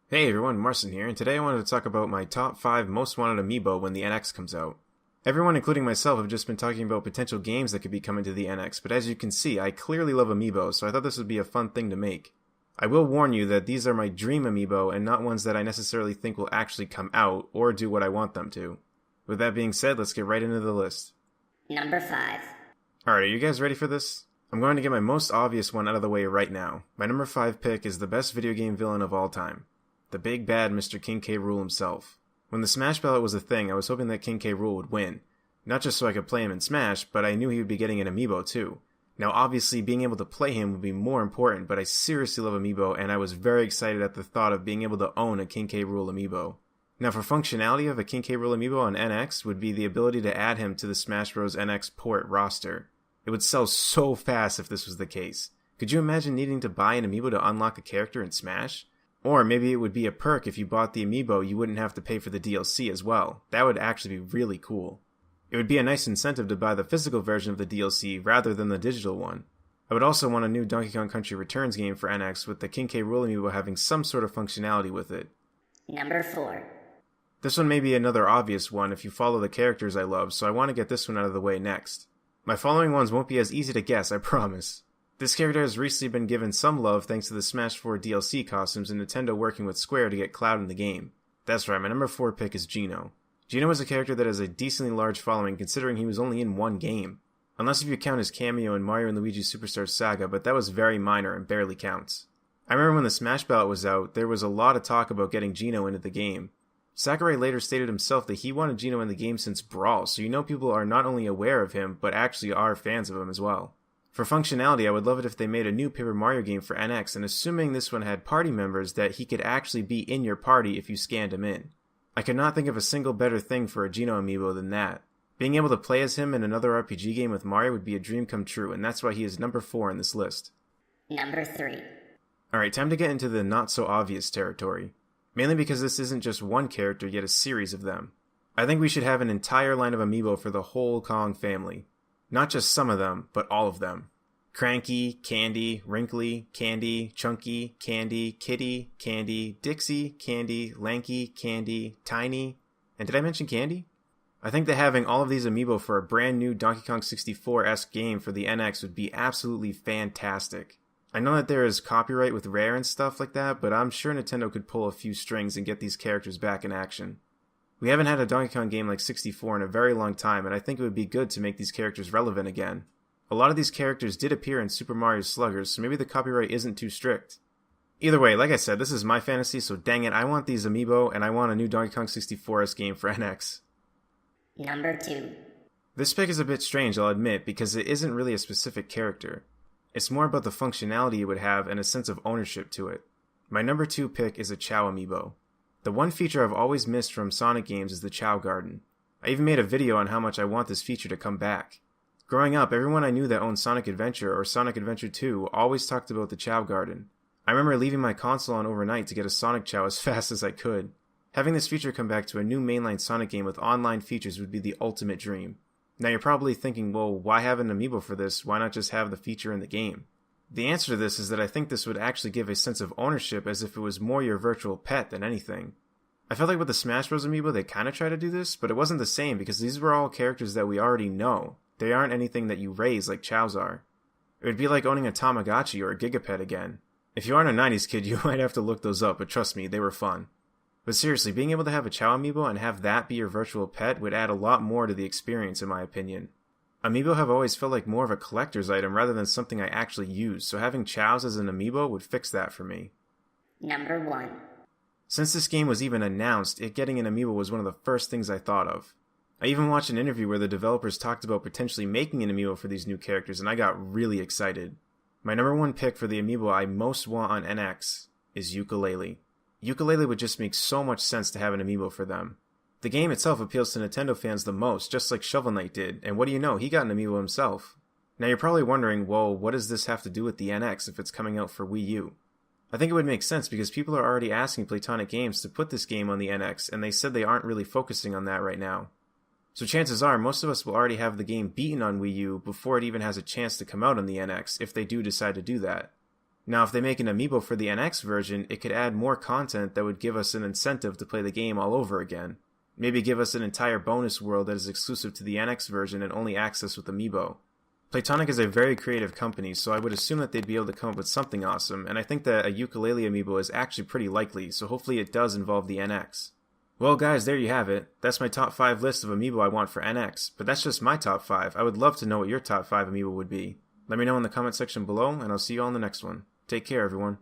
Hey everyone, Marcin here, and today I wanted to talk about my top 5 most wanted amiibo when the NX comes out. Everyone, including myself, have just been talking about potential games that could be coming to the NX, but as you can see, I clearly love amiibo, so I thought this would be a fun thing to make. I will warn you that these are my dream amiibo and not ones that I necessarily think will actually come out or do what I want them to. With that being said, let's get right into the list. Number 5. Alright, are you guys ready for this? I'm going to get my most obvious one out of the way right now. My number 5 pick is the best video game villain of all time. The big bad Mr. King K. Rool himself. When the Smash ballot was a thing, I was hoping that King K. Rool would win. Not just so I could play him in Smash, but I knew he would be getting an amiibo too. Now obviously being able to play him would be more important, but I seriously love amiibo and I was very excited at the thought of being able to own a King K. Rool amiibo. Now for functionality of a King K. Rool amiibo on NX would be the ability to add him to the Smash Bros. NX port roster. It would sell so fast if this was the case. Could you imagine needing to buy an amiibo to unlock a character in Smash? Or maybe it would be a perk if you bought the amiibo, you wouldn't have to pay for the DLC as well. That would actually be really cool. It would be a nice incentive to buy the physical version of the DLC rather than the digital one. I would also want a new Donkey Kong Country Returns game for NX with the King K. Rool amiibo having some sort of functionality with it. Number 4. This one may be another obvious one if you follow the characters I love, so I want to get this one out of the way next. My following ones won't be as easy to guess, I promise. This character has recently been given some love thanks to the Smash 4 DLC costumes and Nintendo working with Square to get Cloud in the game. That's right, my number 4 pick is Geno. Geno is a character that has a decently large following considering he was only in one game. Unless if you count his cameo in Mario & Luigi Superstar Saga, but that was very minor and barely counts. I remember when the Smash ballot was out, there was a lot of talk about getting Geno into the game. Sakurai later stated himself that he wanted Geno in the game since Brawl, so you know people are not only aware of him, but actually are fans of him as well. For functionality, I would love it if they made a new Paper Mario game for NX, and assuming this one had party members, that he could actually be in your party if you scanned him in. I could not think of a single better thing for a Geno amiibo than that. Being able to play as him in another RPG game with Mario would be a dream come true, and that's why he is number 4 in this list. Number 3. Alright, time to get into the not so obvious territory. Mainly because this isn't just one character, yet a series of them. I think we should have an entire line of amiibo for the whole Kong family. Not just some of them, but all of them. Cranky, Candy, Wrinkly, Candy, Chunky, Candy, Kitty, Candy, Dixie, Candy, Lanky, Candy, Tiny, and did I mention Candy? I think that having all of these amiibo for a brand new Donkey Kong 64-esque game for the NX would be absolutely fantastic. I know that there is copyright with Rare and stuff like that, but I'm sure Nintendo could pull a few strings and get these characters back in action. We haven't had a Donkey Kong game like 64 in a very long time, and I think it would be good to make these characters relevant again. A lot of these characters did appear in Super Mario Sluggers, so maybe the copyright isn't too strict. Either way, like I said, this is my fantasy, so dang it, I want these amiibo, and I want a new Donkey Kong 64's game for NX. Number 2. This pick is a bit strange, I'll admit, because it isn't really a specific character. It's more about the functionality it would have and a sense of ownership to it. My number 2 pick is a Chao amiibo. The one feature I've always missed from Sonic games is the Chao Garden. I even made a video on how much I want this feature to come back. Growing up, everyone I knew that owned Sonic Adventure or Sonic Adventure 2 always talked about the Chao Garden. I remember leaving my console on overnight to get a Sonic Chao as fast as I could. Having this feature come back to a new mainline Sonic game with online features would be the ultimate dream. Now you're probably thinking, well, why have an amiibo for this? Why not just have the feature in the game? The answer to this is that I think this would actually give a sense of ownership as if it was more your virtual pet than anything. I felt like with the Smash Bros. Amiibo they kinda tried to do this, but it wasn't the same because these were all characters that we already know. They aren't anything that you raise like Chaos are. It would be like owning a Tamagotchi or a Gigapet again. If you aren't a 90s kid, you might have to look those up, but trust me, they were fun. But seriously, being able to have a Chao amiibo and have that be your virtual pet would add a lot more to the experience in my opinion. Amiibo have always felt like more of a collector's item rather than something I actually use, so having Chaos as an amiibo would fix that for me. Number 1. Since this game was even announced, it getting an amiibo was one of the first things I thought of. I even watched an interview where the developers talked about potentially making an amiibo for these new characters, and I got really excited. My number 1 pick for the amiibo I most want on NX is Yooka-Laylee. Yooka-Laylee would just make so much sense to have an amiibo for them. The game itself appeals to Nintendo fans the most, just like Shovel Knight did, and what do you know, he got an amiibo himself. Now you're probably wondering, well, what does this have to do with the NX if it's coming out for Wii U? I think it would make sense because people are already asking Playtonic Games to put this game on the NX, and they said they aren't really focusing on that right now. So chances are most of us will already have the game beaten on Wii U before it even has a chance to come out on the NX, if they do decide to do that. Now, if they make an amiibo for the NX version, it could add more content that would give us an incentive to play the game all over again. Maybe give us an entire bonus world that is exclusive to the NX version and only accessed with amiibo. Playtonic is a very creative company, so I would assume that they'd be able to come up with something awesome, and I think that a ukulele amiibo is actually pretty likely, so hopefully it does involve the NX. Well guys, there you have it. That's my top 5 list of amiibo I want for NX, but that's just my top 5. I would love to know what your top 5 amiibo would be. Let me know in the comment section below, and I'll see you all in the next one. Take care, everyone.